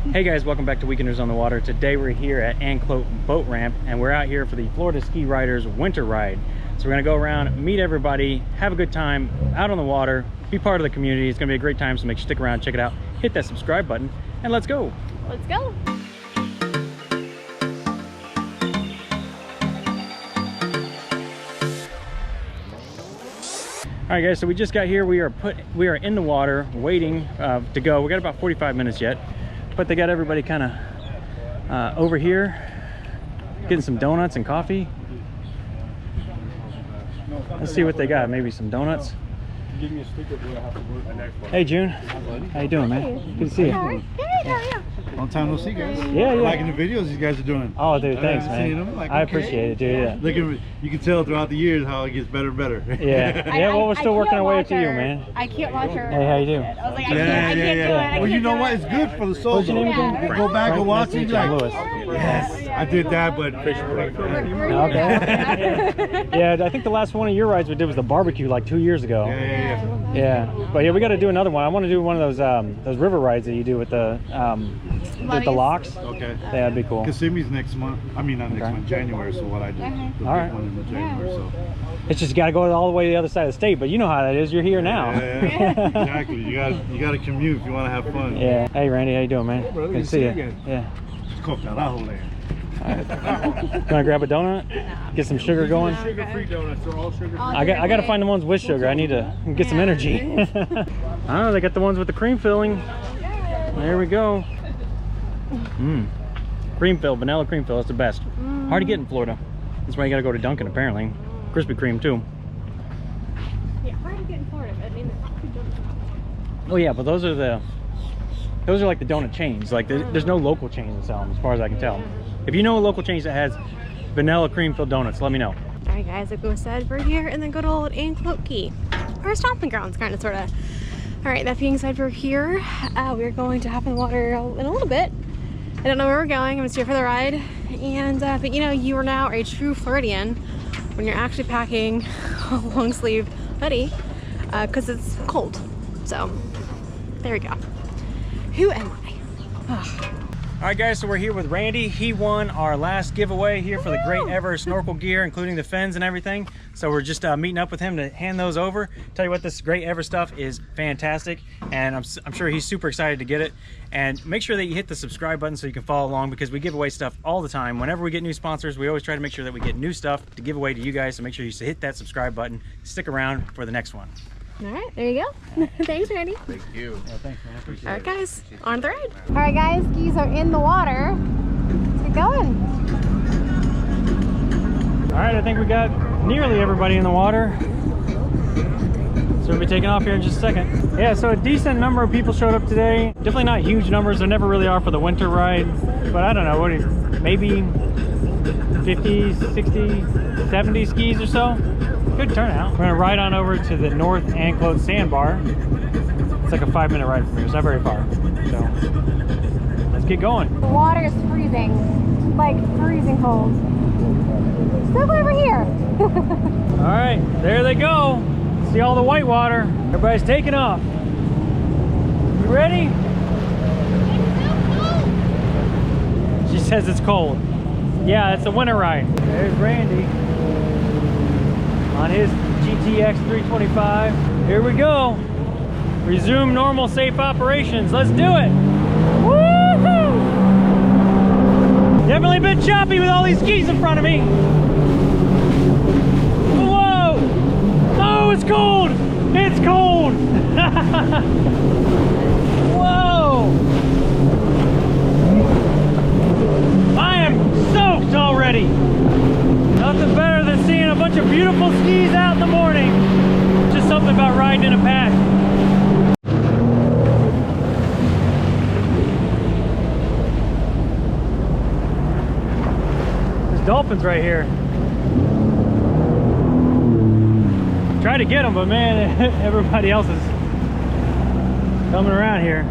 Hey guys, welcome back to Weekenders on the Water. Today we're here at Anclote Boat Ramp and we're out here for the Florida Ski Riders Winter Ride. So we're gonna go around, meet everybody, have a good time out on the water, be part of the community. It's gonna be a great time, so make sure you stick around, check it out, hit that subscribe button, and let's go. Let's go. All right guys, so we just got here. We are in the water waiting to go. We got about 45 minutes yet, but they got everybody kind of over here getting some donuts and coffee. Let's see what they got. Maybe some donuts. Give me a sticker where I have to work. Hey June, how you doing, man? Good to see you. Good, how are you? Long time no see, guys. Yeah. Liking the videos these guys are doing. Oh, dude, thanks, Seeing man. them, like, I okay. appreciate it, dude. Yeah. Look at, you can tell throughout the years how it gets better and better. Yeah. Well, we're still working our way up to you, man. I can't watch her. Hey, how you doing? I was like, I can't do it. Well, you know what? It's good for the soul. What's your name again? You go back and watch it. Like, Lewis. yes, I did that, but Okay. Yeah, I think the last one of your rides we did was the barbecue like 2 years ago. Yeah. But yeah, we got to do another one. I want to do one of those river rides that you do with the locks. Okay. Yeah, that'd be cool. Kissimmee next month. I mean, not next month, January. So what I do, the big right. one in January. So It's just got to go all the way to the other side of the state, but you know how that is. You're here now. yeah, exactly. You got to commute if you want to have fun. Yeah. Hey Randy, how you doing, man? Brother, Good to see you. again. Yeah. Carajo land. Gonna grab a donut, get some sugar going. Sugar-free donuts. They're all sugar-free. I got to find the ones with sugar. I need to get some energy. I don't know, they got the ones with the cream filling. There we go. Cream fill, vanilla cream fill, that's the best. Hard to get in Florida. That's why you gotta go to Dunkin' apparently. Krispy Kreme too. Yeah, hard to get in Florida. I mean, Oh yeah, but those are like the donut chains. Like there's no local chains that sell them, as far as I can tell. If you know a local chain that has vanilla cream filled donuts, let me know. all right, guys, I'll go aside for here and then go to old Anclote Key. Our stomping grounds, kind of, sort of. All right, that being said, we're here. We're going to hop in the water in a little bit. I don't know where we're going. I'm just here for the ride. And but you know, you are now a true Floridian when you're actually packing a long sleeve hoodie because it's cold. So there we go. Who am I? Ugh. All right guys, so we're here with Randy. He won our last giveaway here for the great ever snorkel gear, including the fins and everything. So we're just meeting up with him to hand those over. Tell you what, this great ever stuff is fantastic, and I'm sure he's super excited to get it. And make sure that you hit the subscribe button so you can follow along, because we give away stuff all the time. Whenever we get new sponsors, we always try to make sure that we get new stuff to give away to you guys. So make sure you hit that subscribe button. Stick around for the next one. All right, there you go. Thanks, Randy. Thank you. Yeah, thanks, man. I appreciate All right, guys, on the ride. All right, guys, skis are in the water. Let's get going. All right, I think we got nearly everybody in the water. So we'll be taking off here in just a second. Yeah, so a decent number of people showed up today. Definitely not huge numbers. There never really are for the winter ride. But I don't know, what, maybe 50, 60, 70 skis or so. Good turnout. We're gonna ride on over to the North Anclote Sandbar. It's like a 5-minute ride from here. It's not very far. So let's get going. The water is freezing, like freezing cold. Still over here. All right, there they go. See all the white water. Everybody's taking off. You ready? She says it's cold. Yeah, it's a winter ride. There's Randy on his GTX 325. Here we go. Resume normal safe operations. Let's do it. Woohoo! Definitely a bit choppy with all these skis in front of me. Whoa! Oh, it's cold! It's cold! Whoa! I am soaked already. Nothing better than seeing a bunch of beautiful skis out in the morning. Just something about riding in a pack. There's dolphins right here. Try to get them, but man, everybody else is coming around here.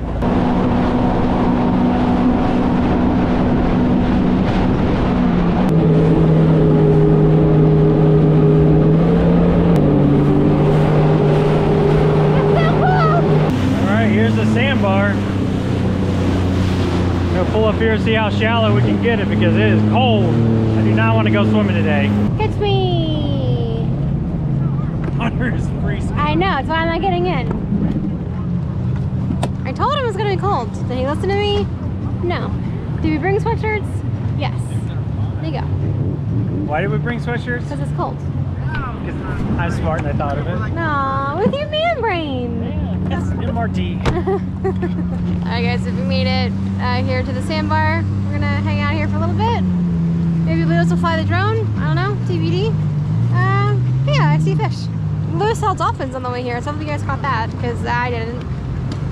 Here's the sandbar. gonna pull up here and see how shallow we can get it because it is cold. I do not want to go swimming today. Catch me! Water is freezing. I know, that's why I'm not getting in. I told him it was gonna be cold. Did he listen to me? No. Did we bring sweatshirts? Yes. There you go. Why did we bring sweatshirts? Because it's cold. Because I'm smart and I thought of it. No, with your man brain. Yeah, that's MRT. Alright guys, if we made it here to the sandbar, we're gonna hang out here for a little bit. Maybe Lewis will fly the drone. I don't know, TBD. But yeah, I see fish. Lewis saw dolphins on the way here. Some of you guys caught that because I didn't.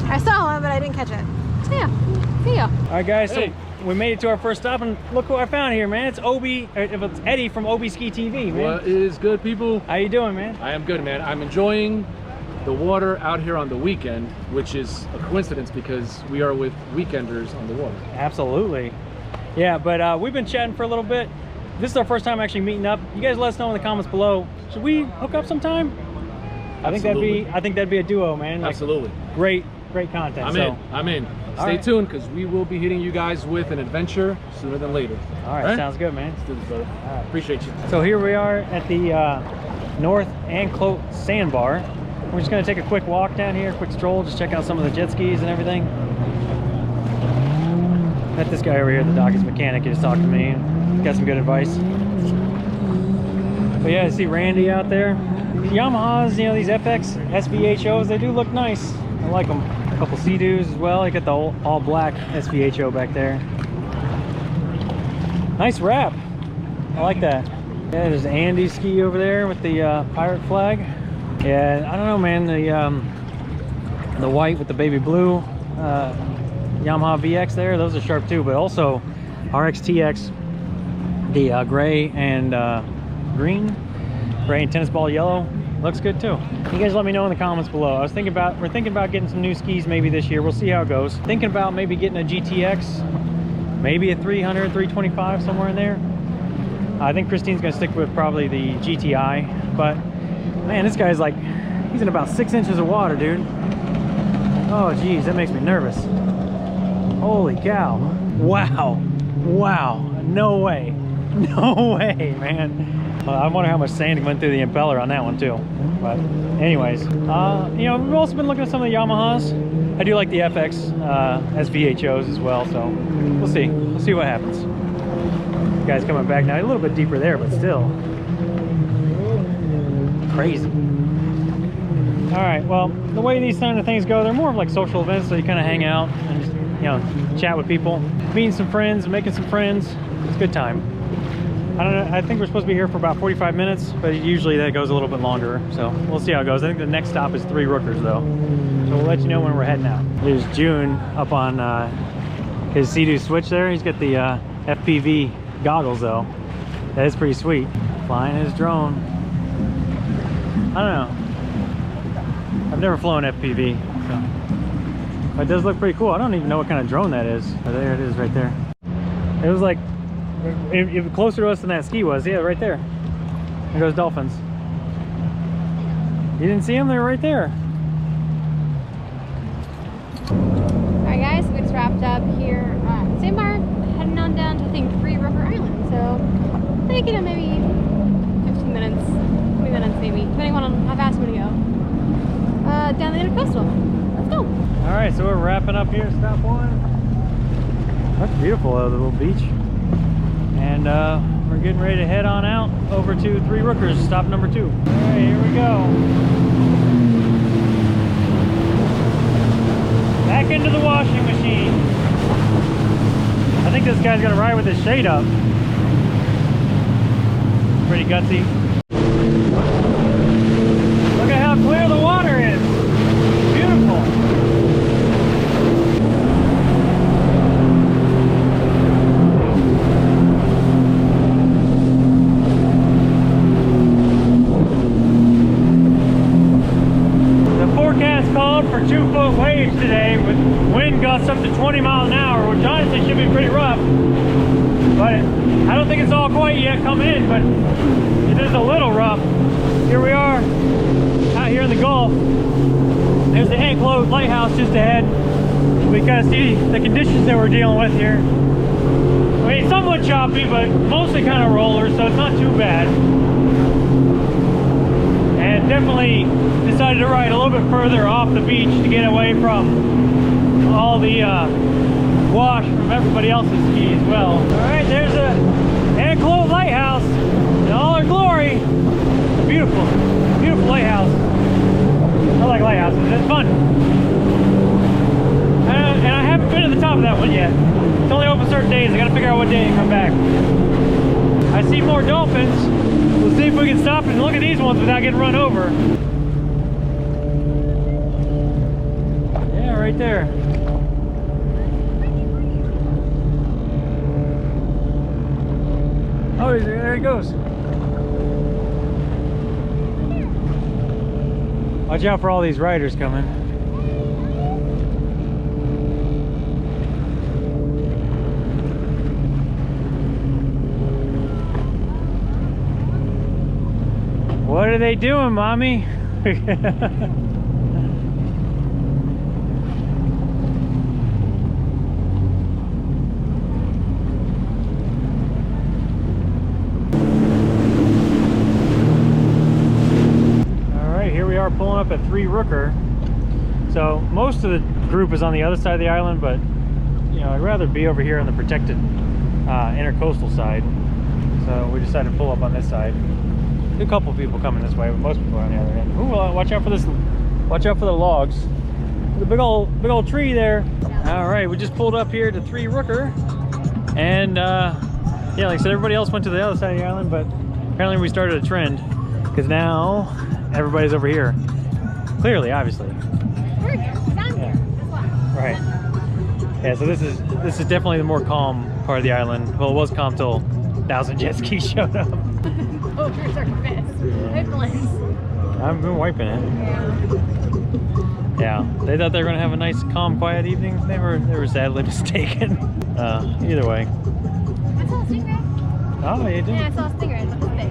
I saw one, but I didn't catch it. So yeah, see ya. Alright guys, so we made it to our first stop and look what I found here, man. It's it's Eddie from Obi Ski TV, man. What is good, people? How you doing, man? I am good, man. I'm enjoying the water out here on the weekend, which is a coincidence because we are with weekenders on the water. Absolutely. Yeah, but we've been chatting for a little bit. This is our first time actually meeting up. You guys let us know in the comments below. Should we hook up sometime? I think that'd be a duo, man. Like, absolutely. Great content. I'm in. Stay right. tuned because we will be hitting you guys with an adventure sooner than later. All right, sounds good, man. Let's do this, brother. All right. Appreciate you. So here we are at the North Anclote Sandbar. We're just gonna take a quick walk down here, quick stroll, just check out some of the jet skis and everything. Met this guy over here at the dock, his mechanic. He just talked to me, got some good advice. But yeah, I see Randy out there. Yamahas, you know, these FX SVHOs, they do look nice. I like them. A couple Seadoos as well. I got the all black SVHO back there. Nice wrap. I like that. Yeah, there's Andy's ski over there with the pirate flag. Yeah, I don't know, man. The white with the baby blue Yamaha VX there, those are sharp too. But also RXTX, the gray and green, gray and tennis ball yellow, looks good too. You guys let me know in the comments below. We're thinking about getting some new skis maybe this year. We'll see how it goes. Thinking about maybe getting a GTX, maybe a 300, 325, somewhere in there. I think Christine's gonna stick with probably the GTI, but man, this guy's like, he's in about 6 inches of water, dude. Oh geez, that makes me nervous. Holy cow. Wow. No way, man. I wonder how much sand went through the impeller on that one too. But anyways, you know, we've also been looking at some of the Yamahas. I do like the FX SVHOs as well, so we'll see what happens. Guy's coming back now, a little bit deeper there, but still crazy. All right, well, the way these kind of things go, they're more of like social events, so you kind of hang out and just, you know, chat with people, meeting some friends, making some friends. It's a good time. I don't know, I think we're supposed to be here for about 45 minutes, but usually that goes a little bit longer, so we'll see how it goes. I think the next stop is Three Rookers though, so we'll let you know when we're heading out. There's June up on his Seadoo switch there. He's got the FPV goggles though. That is pretty sweet. Flying his drone. I don't know, I've never flown FPV, so. But it does look pretty cool. I don't even know what kind of drone that is. Oh, there it is right there. It was like, if closer to us than that ski was. Yeah, right there. There goes dolphins. You didn't see them? They were right there. Alright guys, we just wrapped up here at Sandbar, heading on down to I think Three River Island. So I think, you know, maybe 15 minutes, 20 minutes maybe, depending on how fast we go. Down the intercoastal. Let's go. Alright, so we're wrapping up here, stop one. That's beautiful though, the little beach. And we're getting ready to head on out over to Three Rookers, stop number 2. All right, here we go. Back into the washing machine. I think this guy's gonna ride with his shade up. Pretty gutsy. Look at how clear the water is. Beautiful. For 2-foot waves today with wind gusts up to 20 miles an hour, which honestly should be pretty rough. But I don't think it's all quite yet coming in, but it is a little rough. Here we are out here in the Gulf. There's the Anclote lighthouse just ahead. we kind of see the conditions that we're dealing with here. I mean, somewhat choppy, but mostly kind of roller, so it's not too bad. And definitely decided to ride a little bit further off the beach to get away from all the wash from everybody else's ski as well. All right, there's a Anclote lighthouse in all her glory. Beautiful, beautiful lighthouse. I like lighthouses, it's fun. And I haven't been to the top of that one yet. It's only open certain days. I gotta figure out what day to come back. I see more dolphins. We'll see if we can stop and look at these ones without getting run over. Yeah, right there. Oh, there he goes. Watch out for all these riders coming. What are they doing, mommy? Pulling up at 3 Rooker. So most of the group is on the other side of the island, but you know, I'd rather be over here on the protected intercoastal side. So we decided to pull up on this side. A couple people coming this way, but most people are on the other end. Ooh, watch out for this. Watch out for the logs. There's a big old tree there. All right, we just pulled up here to 3 Rooker, and yeah, like I said, everybody else went to the other side of the island, but apparently we started a trend because now everybody's over here. Clearly, obviously. Yeah. Right. Yeah, so this is definitely the more calm part of the island. Well, it was calm till 1,000 jet skis showed up. Oh, yours are pissed. It blends. I've been wiping it. Yeah. They thought they were gonna have a nice, calm, quiet evening. They were sadly mistaken. Either way. I saw a stingray. Oh, you did? Yeah, I saw a stingray. It was big.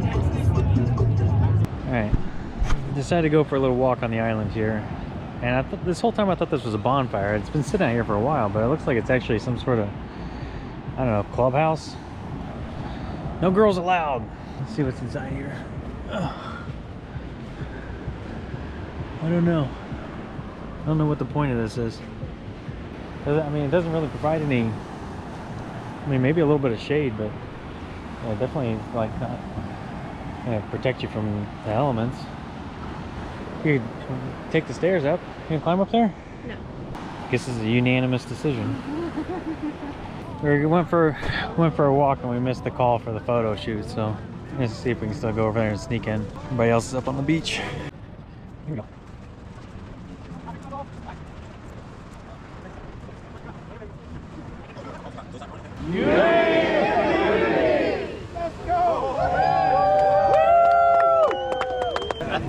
Alright. Decided to go for a little walk on the island here, and I thought this whole time I thought this was a bonfire. It's been sitting out here for a while, but it looks like it's actually some sort of, I don't know, clubhouse. No girls allowed. Let's see what's inside here. Ugh. I don't know. I don't know what the point of this is. I mean, it doesn't really provide any. I mean, maybe a little bit of shade, but yeah, definitely like not protect you from the elements. You could take the stairs up. You can climb up there? No. I guess this is a unanimous decision. We went for a walk and we missed the call for the photo shoot, so let's see if we can still go over there and sneak in. Everybody else is up on the beach. Here we go.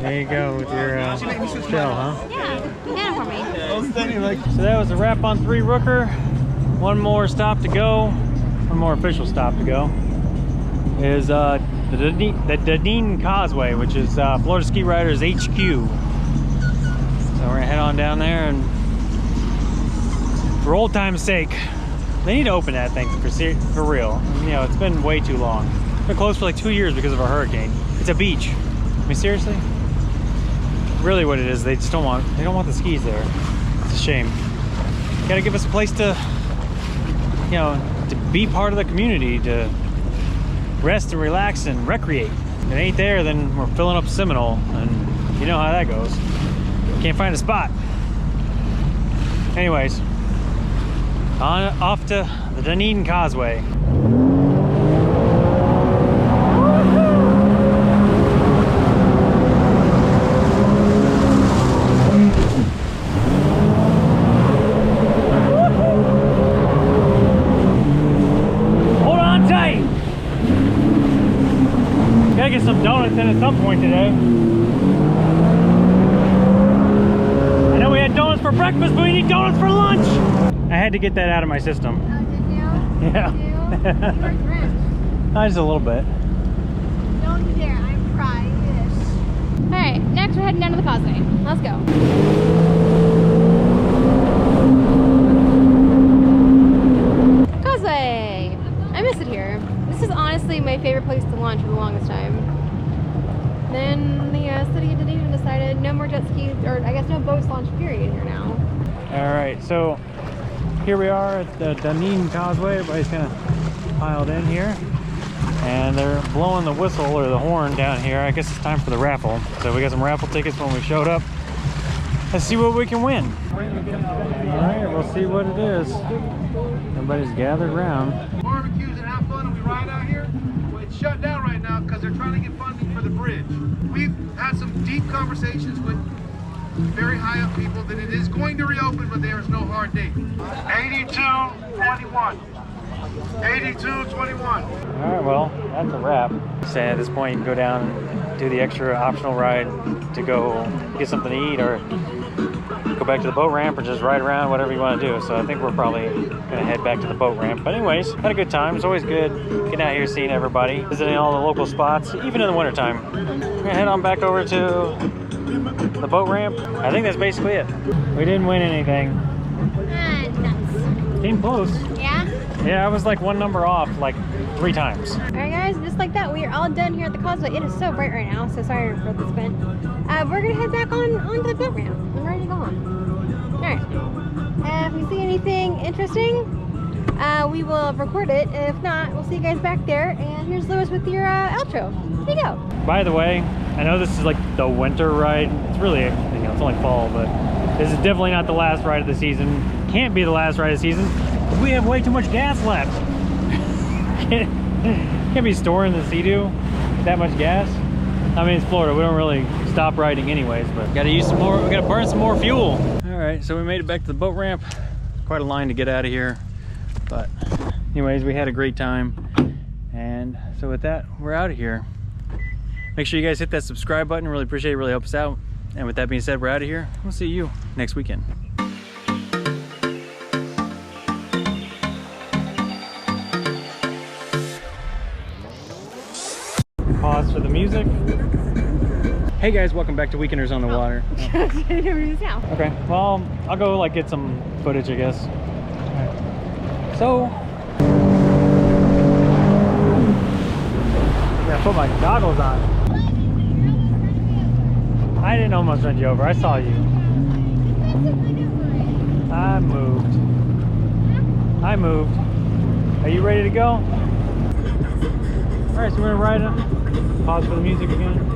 There you go with your shell, huh? Yeah, get it for me. So that was a wrap on 3 Rooker. One more stop to go. One more official stop to go. Is the Dunedin Causeway, which is Florida Ski Riders HQ. So we're gonna head on down there, and for old time's sake, they need to open that thing for real. You know, it's been way too long. It's been closed for like 2 years because of a hurricane. It's a beach. I mean, seriously? Really what it is, they don't want the skis there. It's a shame. You gotta give us a place to, you know, to be part of the community, to rest and relax and recreate. If it ain't there, then we're filling up Seminole, and you know how that goes. Can't find a spot. Anyways, off to the Dunedin Causeway. Gotta get some donuts in at some point today. I know we had donuts for breakfast, but we need donuts for lunch. I had to get that out of my system. Oh, did you? Yeah. Did you? You were drenched. Just a little bit. Don't you dare, I'm crying. Alright, next we're heading down to the causeway. Let's go. honestly my favorite place to launch for the longest time. Then the city of Dunedin decided no more jet skis, or I guess no boats launch period here now. All right, so here we are at the Dunedin Causeway. Everybody's kind of piled in here. And they're blowing the whistle or the horn down here. I guess it's time for the raffle. So we got some raffle tickets when we showed up. Let's see what we can win. All right, we'll see what it is. Everybody's gathered around. Barbecues and have fun and we ride out here. Well, it's shut down right now because they're trying to get funding for the bridge. We've had some deep conversations with very high up people that it is going to reopen, but there is no hard date. 82-21. 82-21. All right, well, that's a wrap. So at this point, you can go down and do the extra optional ride to go get something to eat or go back to the boat ramp or just ride around, whatever you want to do. So I think we're probably gonna head back to the boat ramp. But anyways, had a good time. It's always good getting out here, seeing everybody, visiting all the local spots, even in the wintertime. We're gonna head on back over to the boat ramp. I think that's basically it. We didn't win anything. Nuts. Came close. Yeah? Yeah, I was like one number off like 3 times. Alright guys, just like that, we are all done here at the causeway. It is so bright right now, so sorry for the spin. We're gonna head back onto the boat ramp. I'm ready to go on. Alright. If we see anything interesting, we will record it. If not, we'll see you guys back there. And here's Lewis with your outro. Here you go. By the way, I know this is like the winter ride. It's really, you know, it's only fall, but this is definitely not the last ride of the season. Can't be the last ride of the season. We have way too much gas left. Can't be storing the Seadoo that much gas. I mean, it's Florida. We don't really stop riding anyways, but gotta use some more. We gotta burn some more fuel. All right, so we made it back to the boat ramp. Quite a line to get out of here, but anyways, we had a great time. And so with that, we're out of here. Make sure you guys hit that subscribe button. Really appreciate it. Really helps us out. And with that being said, we're out of here. We'll see you next weekend. Pause for the music. Hey guys, welcome back to Weekenders on the Water. Okay, well, I'll go like get some footage, I guess. Right. So, yeah, put my goggles on. I didn't almost run you over. I saw you. I moved. I moved. Are you ready to go? All right, so we're gonna ride it. Pause for the music again.